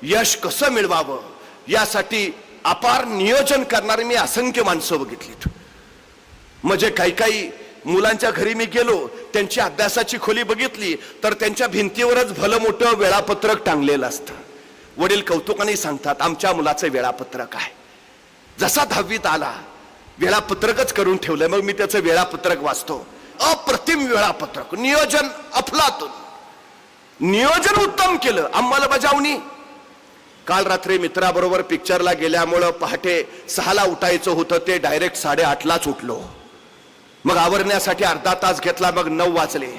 यश कसं मिळवावं यासाठी अपार नियोजन करणारे मी असंख्य माणसं बघितलीत. म्हणजे काही काही मुलांच्या घरी मी गेलो, त्यांची अभ्यासाची खोली बघितली तर त्यांच्या भिंतीवरच भलं मोठं वेळापत्रक टांगलेलं असतं. वडील कौतुकाने सांगतात, आमच्या मुलाचं वेळापत्रक आहे. जसा 10वीत आला वेळापत्रकच करून ठेवलंय. मग मी त्याचं वेळापत्रक वाचतो. अप्रतिम वेळापत्रक, नियोजन अफलातून, नियोजन उत्तम केलं, अंमलबजावणी. काल रात्री मित्राबरोबर पिक्चरला गेल्यामुळं पहाटे 6ला उठायचं होतं, ते डायरेक्ट 8:30लाच उठलो. मग आवरण्यासाठी अर्धा तास घेतला, मग 9 वाजले.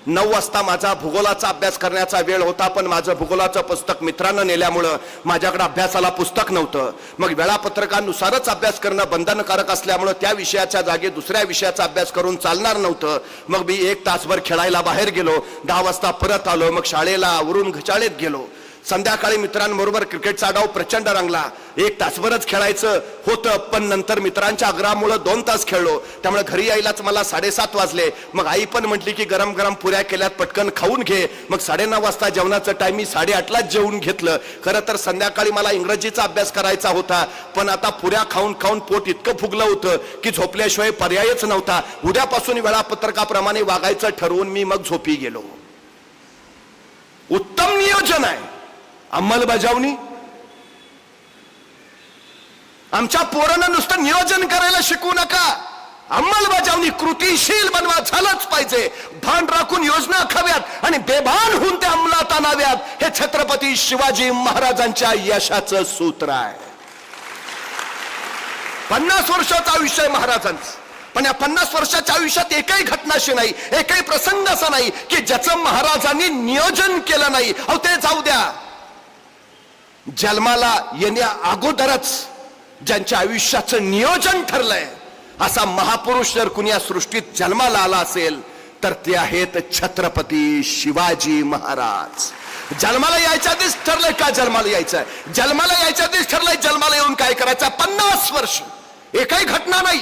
9 वाजता माझा भूगोलाचा अभ्यास करण्याचा वेळ होता, पण माझं भूगोलाचं पुस्तक मित्रानं नेल्यामुळं माझ्याकडे अभ्यासाला पुस्तक नव्हतं. मग वेळापत्रकानुसारच अभ्यास करणं बंधनकारक असल्यामुळं त्या विषयाच्या जागी दुसऱ्या विषयाचा अभ्यास करून चालणार नव्हतं. मग मी 1 तासभर खेळायला बाहेर गेलो. 10 वाजता परत आलो. मग शाळेला आवरून शाळेत गेलो. संध्याकाळी मित्रांबरोबर क्रिकेटचा डाव प्रचंड रंगला. 1 तासभरच खेळायचं होतं, पण नंतर मित्रांच्या आग्रहामुळे 2 तास खेळलो. त्यामुळे घरी यायलाच मला 7:30 वाजले. मग आई पण म्हटली की गरम गरम पुऱ्या केल्यात, पटकन खाऊन घे. मग 9:30 वाजता जेवणाचं टाइम मी 8:30लाच जेवून घेतलं. खरं तर संध्याकाळी मला इंग्रजीचा अभ्यास करायचा होता, पण आता पुऱ्या खाऊन खाऊन पोट इतकं फुगलं होतं की झोपल्याशिवाय पर्यायच नव्हता. उद्यापासून वेळापत्रकाप्रमाणे वागायचं ठरवून मी मग झोपी गेलो. उत्तम नियोजन आहे, अंमलबजावणी. आमच्या पोरांना नुसतं नियोजन करायला शिकवू नका, अंमलबजावणी कृतीशील बनवा. झालंच पाहिजे. भान राखून योजना आखाव्यात आणि बेभान होऊन त्या अंमलात आणाव्यात. हे छत्रपती शिवाजी महाराजांच्या यशाचं सूत्र आहे. 50 वर्षाचं आयुष्य आहे महाराजांचं, पण या 50 वर्षाच्या आयुष्यात एकही घटना अशी नाही, एकही प्रसंग असा नाही की ज्याचं महाराजांनी नियोजन केलं नाही. अहो ते जाऊ द्या, जन्माला येण्या अगोदरच ज्यांच्या आयुष्याचं नियोजन ठरलंय असा महापुरुष जर कुणी या सृष्टीत जन्माला आला असेल तर ते आहेत छत्रपती शिवाजी महाराज. जन्माला यायच्या आधीच ठरलंय का जन्माला यायचंय, जन्माला यायच्या आधीच ठरलंय जन्माला येऊन काय करायचं. 50 वर्ष एकही घटना नाही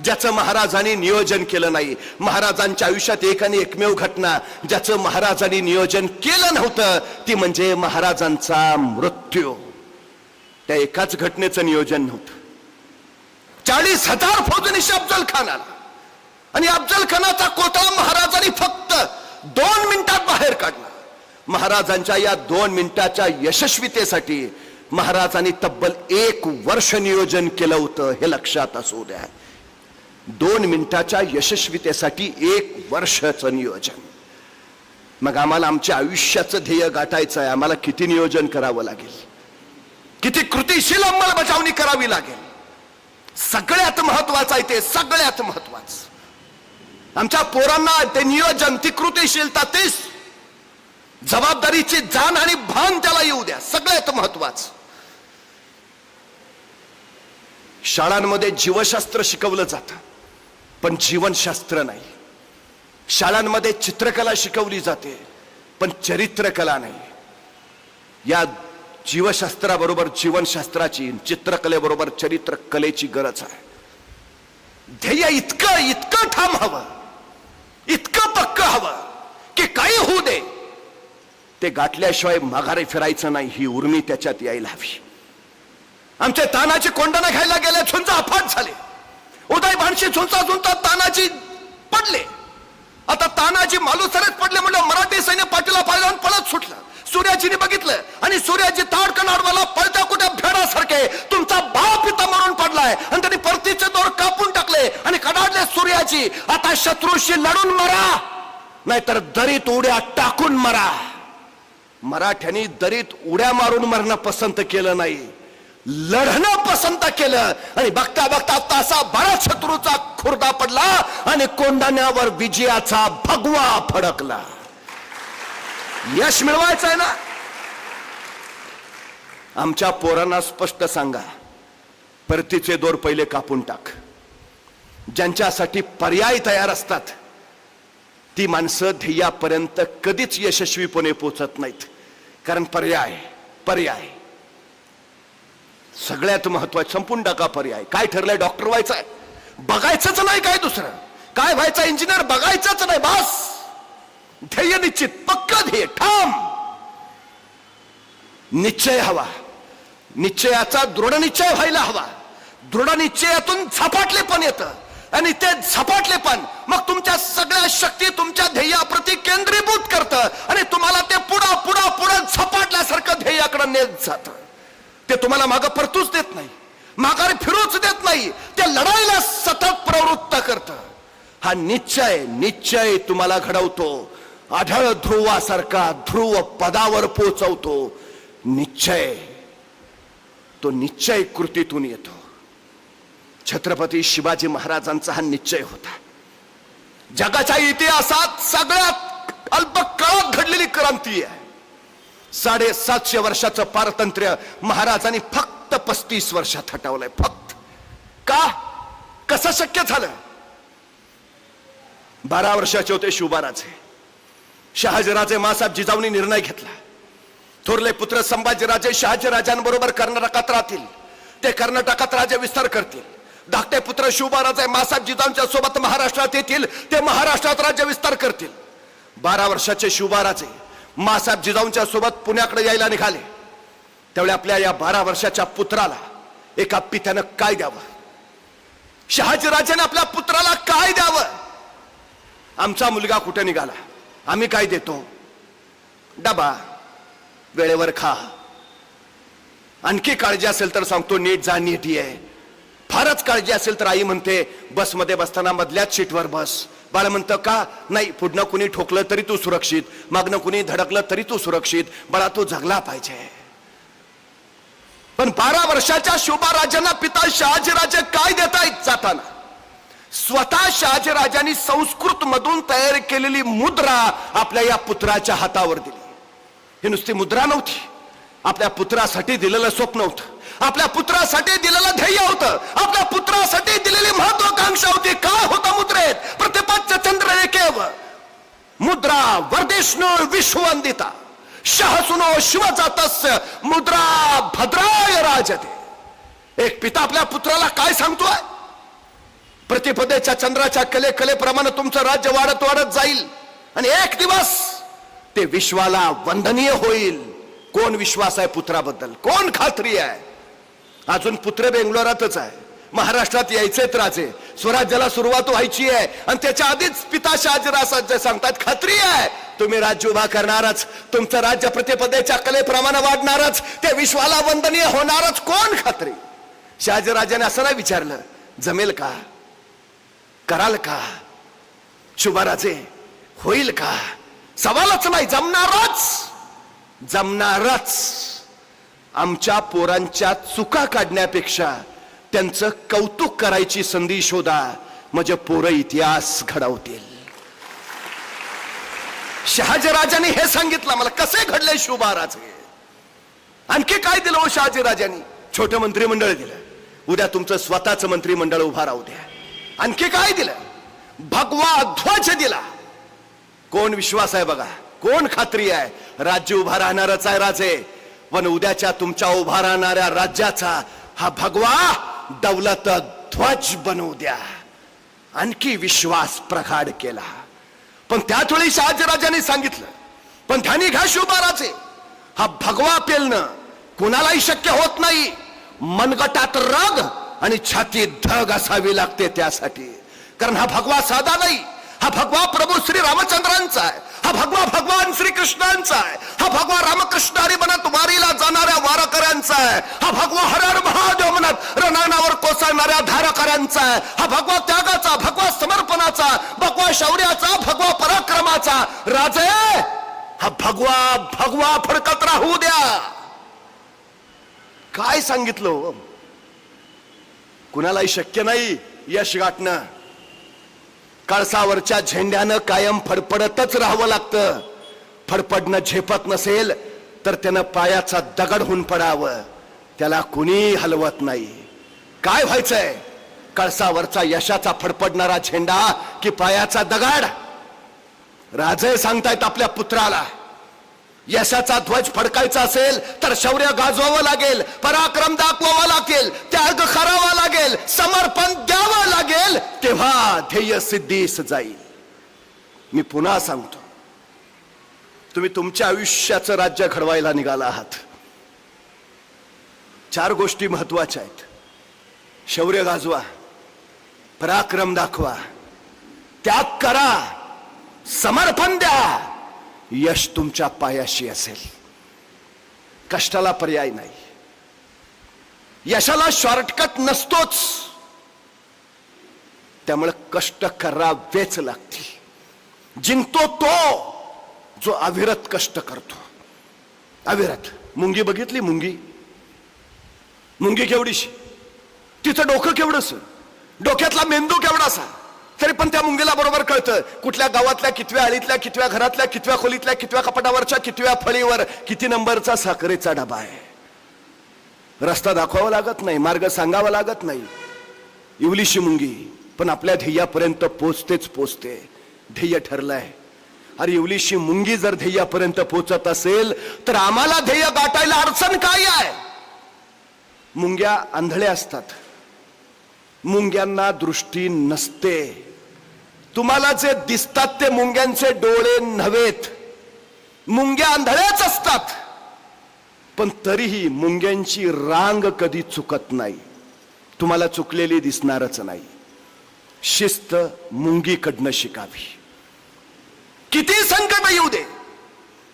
ज्याचं महाराजांनी नियोजन केलं नाही. महाराजांच्या आयुष्यात एक आणि एकमेव घटना ज्याचं महाराजांनी नियोजन केलं नव्हतं ती म्हणजे महाराजांचा मृत्यू. त्या एकाच घटनेचं नियोजन नव्हतं. 40,000 फौजनीशी अफजल खान आला आणि अफजल खानाचा कोटा महाराजांनी फक्त 2 मिनिटात बाहेर काढला. महाराजांच्या या 2 मिनिटाच्या यशस्वीतेसाठी महाराजांनी तब्बल 1 वर्ष नियोजन केलं होतं, हे लक्षात असू द्या. 2 मिनिटाच्या यशस्वीतेसाठी 1 वर्षाचं नियोजन. मग आम्हाला आमच्या आयुष्याचं ध्येय गाठायचं आहे, आम्हाला किती नियोजन करावं लागेल, किती कृतीशील अंमलबजावणी करावी लागेल. सगळ्यात महत्वाचं आहे ते, सगळ्यात महत्वाचं. आमच्या पोरांना ते नियोजन, ती कृतीशीलता, तीच जबाबदारीची जाण आणि भान त्याला येऊ द्या. सगळ्यात महत्वाचं. शाळांमध्ये जीवशास्त्र शिकवलं जातं पण जीवनशास्त्र नाही. शाळांमध्ये चित्रकला शिकवली जाते पण चरित्रकला नाही. या जीवशास्त्राबरोबर जीवनशास्त्राची, चित्रकलेबरोबर चरित्रकलेची गरज आहे. ध्येय इतकं इतकं ठाम हवं, इतकं पक्क हवं की काही होऊ दे, ते गाठल्याशिवाय माघारी फिरायचं नाही. ही उर्मी त्याच्यात यायला हवी. आमच्या तानाची कोंडाणा घ्यायला गेले, झुंजा अफाट झाले. उदय भानशी झुंजा झुंजा तानाजी पडले. आता तानाजी मालुसरेच पडले म्हणलं मराठी सैन्य पाठीला पाय लावून पळत सुटलं. सूर्याजीने बघितलं आणि सूर्याजी ताडकन आडवाला पळत्या कुठे भेडासारखे तुमचा बाप इथं मरून पडलाय आणि त्यांनी परतीचे दोर कापून टाकले आणि कडाडले सूर्याजी. आता शत्रूशी लढून मरा नाहीतर दरीत उड्या टाकून मरा. मराठ्यांनी दरीत उड्या मारून मरणं पसंत केलं नाही, लढणं पसंत केलं. आणि बघता बघता तासा बराच शत्रूचा खुर्दा पडला आणि कोंडाण्यावर विजयाचा भगवा फडकला. यश मिळवायचं आहे ना. आमच्या पोरांना स्पष्ट सांगा, परतीचे दोर पहिले कापून टाक. ज्यांच्यासाठी पर्याय तयार असतात ती माणसं ध्येयापर्यंत कधीच यशस्वीपणे पोहोचत नाहीत. कारण पर्याय सगळ्यात महत्वाचं. संपून टाका पर्याय. काय ठरलंय, डॉक्टर व्हायचंय, बघायचंच नाही काय दुसरं. काय व्हायचं, इंजिनियर, बघायचंच नाही. बस, ध्येय निश्चित, पक्का ध्येय, ठाम. निश्चय हवा, निश्चयाचा दृढ निश्चय व्हायला हवा. दृढ निश्चयातून झपाटलेपण येतं आणि ते झपाटलेपण मग तुमच्या सगळ्या शक्ती तुमच्या ध्येयाप्रती केंद्रीभूत करतं आणि तुम्हाला ते पुढं पुढं पुढं झपाटल्यासारखं ध्येयाकडे नेत जातं. ते तुम्हाला मागं परतूच देत नाही, माघार फिरूच देत नाही, ते लढाईला सतत प्रवृत्त करतं. हा निश्चय निश्चय तुम्हाला घडवतो, आढळ ध्रुवासारखा ध्रुव पदावर पोहोचवतो. निश्चय, तो निश्चय कृतीतून येतो. छत्रपती शिवाजी महाराजांचा हा निश्चय होता. जगाच्या इतिहासात सगळ्यात अल्प काळात घडलेली क्रांती आहे. 750 वर्षाचं पारतंत्र्य महाराजांनी फक्त 35 वर्षात हटवलंय. फक्त का, कसं शक्य झालं? 12 वर्षाचे होते शिवबाराजे. शहाजीराजे मासाहेब जिजाऊंनी निर्णय घेतला, थोरले पुत्र संभाजीराजे शहाजीराजांबरोबर कर्नाटकात राहतील, ते कर्नाटकात राज्य विस्तार करतील. धाकटे पुत्र शिवबाराजे मासाहेब जिजाऊंच्या सोबत महाराष्ट्रात येतील, ते महाराष्ट्रात राज्य विस्तार करतील. 12 वर्षाचे शिवबाराजे मासाहेब जिजाऊंच्या सोबत पुण्याकडे यायला निघाले. त्यावेळी आपल्या या 12 वर्षाच्या पुत्राला एका पित्यानं काय द्यावं? शहाजीराजाने आपल्या पुत्राला काय द्यावं? आमचा मुलगा कुठे निघाला, आम्ही काय देतो? डबा, वेळेवर खा, आणखी काळजी असेल तर सांगतो नीट जा, नीट ये. फारच काळजी असेल तर आई म्हणते बसमध्ये बसताना मधल्याच सीटवर बस. बाळ म्हणतं का? नाही, पुढनं कुणी ठोकलं तरी तू सुरक्षित, मागनं कुणी धडकलं तरी तू सुरक्षित. बाळा, तू जगला पाहिजे. पण 12 वर्षाच्या शिवबाराजांना पिता शहाजीराजे काय देतायत जाताना? स्वतः शहाजीराजांनी संस्कृत मधून तयार केलेली मुद्रा आपल्या या पुत्राच्या हातावर दिली. ही नुसती मुद्रा नव्हती, आपल्या पुत्रासाठी दिलेलं स्वप्न होतं, आपल्या पुत्रासाठी दिलेलं ध्येय होतं, आपल्या पुत्रासाठी दिलेली महत्वाकांक्षा होती. काय होतं मुद्रेत? प्रतिपच्च चंद्ररेखेवर मुद्रा वर्धिष्णू विश्ववंदिता शहसुनो शिवजातस्य मुद्रा भद्राय राजते. एक पिता आपल्या पुत्राला काय सांगतोय? प्रतिपदेच्या चंद्राच्या कलेप्रमाणे तुमचं राज्य वाढत वाढत जाईल आणि एक दिवस ते विश्वाला वंदनीय होईल. कोण विश्वास आहे पुत्राबद्दल? कोण खात्री आहे? अजून पुत्र बेंगलोरातच आहे, महाराष्ट्रात यायचेत राजे, स्वराज्याला सुरुवात व्हायची आहे आणि त्याच्या आधीच पिता शहाजीराजे सांगतात खात्री आहे तुम्ही राज्य उभा करणारच, तुमचं राज्य प्रतिपदेच्या कलेप्रमाणे वाढणारच, ते विश्वाला वंदनीय होणारच. कोण खात्री? शहाजीराजाने असं नाही विचारलं जमेल का, कराल का? शिवबाराजे होईल का? सवालच नाही, जमणारच, जमणारच. आमच्या पोरांच्या चुका काढण्यापेक्षा त्यांचं कौतुक करायची संधी शोधा, म्हणजे पोरं इतिहास घडवतील. शहाजीराजांनी हे सांगितलं मला. कसे घडले शिवबाराजे? आणखी काय दिलं हो शहाजीराजांनी? छोटं मंत्रिमंडळ दिलं, उद्या तुमचं स्वतःचं मंत्रिमंडळ उभा राहू द्या. आणखी काय दिलं? भगवा ध्वज दिला. कोण विश्वास आहे बघा, कोण खात्री आहे? राज्य उभा राहणारच आहे राजे, पण उद्याच्या तुमच्या उभा राहणाऱ्या राज्याचा हा भगवा दौलत ध्वज बनवू द्या. आणखी विश्वास प्रगाढ केला. पण त्याच वेळी शहाजीराजांनी सांगितलं, पण ध्यानी घ्या शिवबाराजे, हा भगवा पेलणं कुणालाही शक्य होत नाही. मनगटात रग आणि छातीत धग असावी लागते त्यासाठी. कारण हा भगवा साधा नाही, हा भगवा प्रभू श्री रामचंद्रांचा आहे, हा भगवा भगवान श्री कृष्णांचा आहे, हा भगवा रामकृष्ण हरी म्हणत वारीला जाणाऱ्या वारकऱ्यांचा आहे, हा भगवा हर हर महादेव म्हणत रणांगणावर कोसळणाऱ्या धारकऱ्यांचा आहे, हा भगवा त्यागाचा, भगवा समर्पणाचा, भगवा शौर्याचा, भगवा पराक्रमाचा. राजे, हा भगवा भगवा फडकत राहू द्या. काय सांगितलं? कुणालाही शक्य नाही यश गाठणं. कळसावरच्या झेंड्यानं कायम फडफडतच राहावं लागतं. फडफडणं झेपत नसेल तर त्यानं पायाचा दगड होऊन पडावं, त्याला कुणी हलवत नाही. काय व्हायचंय? कळसावरचा यशाचा फडफडणारा झेंडा की पायाचा दगड? राजे सांगतायत आपल्या पुत्राला, यशाचा ध्वज फडकायचा असेल तर शौर्य गाजवावं लागेल, पराक्रम दाखवावा लागेल, त्याग करावा लागेल, समर्पण द्यावं लागेल, तेव्हा ध्येय सिद्धीस जाईल. मी पुन्हा सांगतो, तुम्ही तुमच्या आयुष्याचं राज्य घडवायला निघाला आहात. 4 गोष्टी महत्वाच्या आहेत. शौर्य गाजवा, पराक्रम दाखवा, त्याग करा, समर्पण द्या. यश तुमच्या पायाशी असेल. कष्टाला पर्याय नाही. यशाला शॉर्टकट नसतोच. त्यामुळे कष्ट करावेच लागतील. जिंकतो तो जो अविरत कष्ट करतो. अविरत. मुंगी बघितली? मुंगी केवढीशी, तिचं डोकं केवढंस, डोक्यातला मेंदू केवढासा, तरी पण त्या मुंगीला बरोबर कळतं कुठल्या गावातल्या कितव्या आळीतल्या, कितव्या घरातल्या, कितव्या खोलीतल्या, कितव्या कपाटावरच्या, कितव्या फळीवर किती नंबरचा साखरेचा डबा आहे. रस्ता दाखवावा लागत नाही, मार्ग सांगावा लागत नाही. इवलीशी मुंगी पण आपल्या ध्येयापर्यंत पोचते. ध्येय ठरलंय. अरे इवलीशी मुंगी जर ध्येयापर्यंत पोचत असेल तर आम्हाला ध्येय गाठायला अडचण काय आहे? मुंग्या आंधळ्या असतात. मुंग्यांना दृष्टी नसते. तुम्हाला जे दिसतात ते मुंग्यांचे डोळे नव्हेत. मुंग्या आंधळ्याच असतात. पण तरीही मुंग्यांची रांग कधी चुकत नाही. तुम्हाला चुकलेली दिसणारच नाही. शिस्त मुंगीकडनं शिकावी. किती संकट येऊ दे,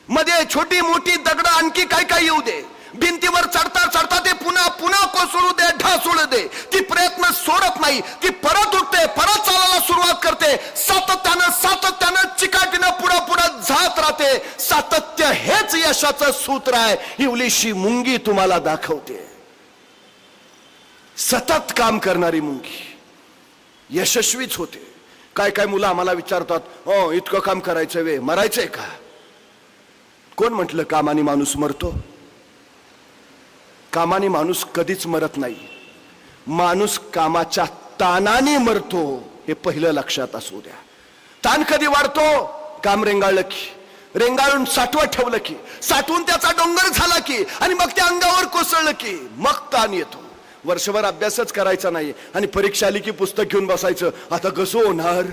मध्ये छोटी मोठी दगड आणखी काय काय येऊ दे, भिंतीवर चढता चढता ते पुन्हा कोसळू दे, ढासळू दे, ती प्रयत्न सोडत नाही. ती परत उठते, परत चालायला सुरुवात करते. सातत्यानं चिकाटीनं पुढे जात राहते. सातत्य हेच यशाचं सूत्र आहे. इवलीशी मुंगी तुम्हाला दाखवते. सतत काम करणारी मुंगी यशस्वीच होते. काय मुलं आम्हाला विचारतात, हो इतकं काम करायचं वे, मरायचंय का? कोण म्हटलं कामाने माणूस मरतो? कामाने माणूस कधीच मरत नाही. माणूस कामाच्या ताणाने मरतो. हे पहिलं लक्षात असू द्या. ताण कधी वाढतो? काम रेंगाळलं की, रेंगाळून साठवत ठेवलं की, साठवून त्याचा डोंगर झाला की, आणि मग त्या अंगावर कोसळलं की मग ताण येतो. वर्षभर अभ्यासच करायचा नाही आणि परीक्षा आली की पुस्तक घेऊन बसायचं. आता कसं होणार?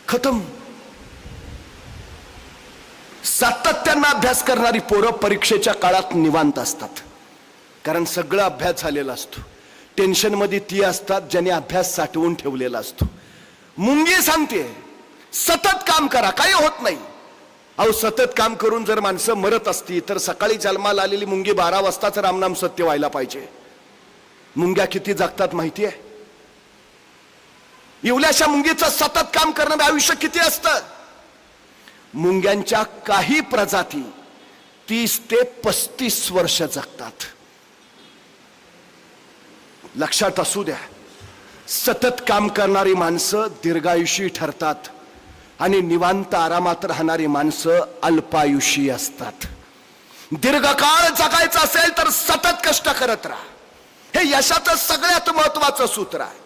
खतम. सातत्यानं अभ्यास करणारी पोरं परीक्षेच्या काळात निवांत असतात. कारण सगळं अभ्यास झालेला असतो. टेन्शन मध्ये ती असतात ज्याने अभ्यास साठवून ठेवलेला असतो. मुंगी सांगते सतत काम करा, काही होत नाही. अहो सतत काम करून जर माणसं मरत असती तर सकाळी जन्माला आलेली मुंगी 12 वाजताच रामनाम सत्य व्हायला पाहिजे. मुंग्या किती जगतात माहिती आहे? इवल्याशा मुंगीचं सतत काम करणारं आयुष्य किती असतं? मुंग्यांच्या काही प्रजाती 30 ते 35 वर्ष जगतात. लक्षात असू द्या. सतत काम करणारी माणसं दीर्घायुषी ठरतात आणि निवांत आरामात राहणारी माणसं अल्पायुषी असतात. दीर्घकाळ जगायचं असेल तर सतत कष्ट करत राहा. हे यशाचं सगळ्यात महत्वाचं सूत्र आहे.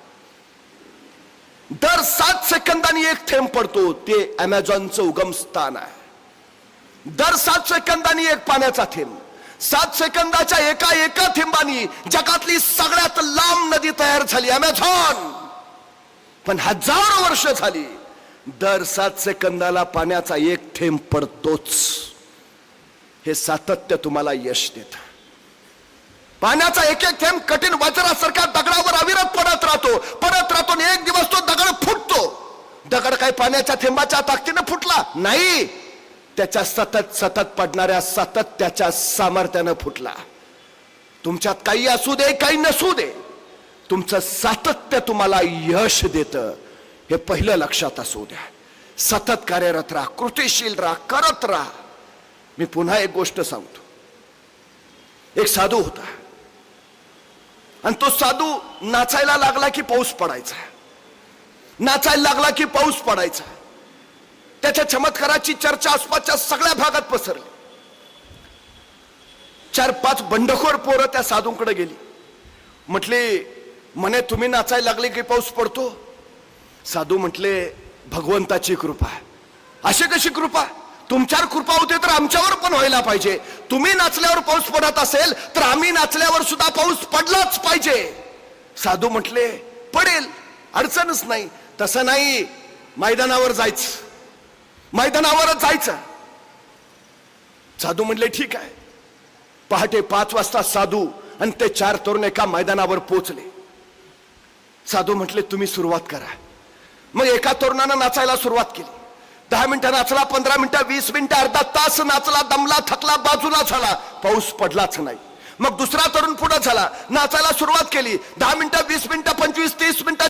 दर 7 सेकंदांनी एक थेंब पडतो. ते अमेझॉनचं उगम स्थान आहे. दर 7 सेकंदांनी एक पाण्याचा थेंब. 7 सेकंदाच्या एका थेंबानी जगातली सगळ्यात लांब नदी तयार झाली, अमेझॉन. पण हजारो वर्ष झाली दर 7 सेकंदाला पाण्याचा एक थेंब पडतोच. हे सातत्य तुम्हाला यश देत. पाण्याचा एक थेंब कठीण वज्रासारख्या दगडावर अविरत पडत राहतो आणि एक दिवस तो दगड फुटतो. दगड काय पाण्याच्या थेंबाच्या ताकदीने फुटला नाही, त्याच्या सतत पडणाऱ्या सातत्याच्या सामर्थ्यानं फुटला. तुमच्यात काही असू दे काही नसू दे, तुमचं सातत्य तुम्हाला यश देतं. हे पहिलं लक्षात असू द्या. सतत कार्यरत राहा, कृतिशील राहा, करत राहा. मी पुन्हा एक गोष्ट सांगतो. एक साधू होता आणि तो साधू नाचायला लागला की पाऊस पडायचा, नाचायला लागला की पाऊस पडायचा. त्याच्या चमत्काराची चर्चा आसपासच्या सगळ्या भागात पसरली. 4-5 बंडखोर पोरं त्या साधूंकडे गेली. म्हटले, म्हणे तुम्ही नाचायला लागले की पाऊस पडतो? साधू म्हटले, भगवंताची कृपा. अशी कशी कृपा? तुमच्यावर कृपा होते तर आमच्यावर पण व्हायला पाहिजे. तुम्ही नाचल्यावर पाऊस पडत असेल तर आम्ही नाचल्यावर सुद्धा पाऊस पडलाच पाहिजे. साधू म्हटले, पडेल, अडचणच नाही. तसं नाही, मैदानावर जायचं, मैदानावरच जायचं. साधू म्हटले, ठीक आहे. पहाटे 5 वाजता साधू आणि ते 4 तरुण एका मैदानावर पोहोचले. साधू म्हटले तुम्ही सुरुवात करा. मग एका तरुणानं नाचायला सुरुवात केली. 10 मिनिटं नाचला, 15 मिनिटं, 20 मिनिटं, अर्धा तास नाचला, दमला, थकला, बाजूला झाला, पाऊस पडलाच नाही. मग दुसरा तरुण पुढे झाला, नाचायला सुरुवात केली. 10 मिनिटं, 20 मिनिटं, 25, 30 मिनिटं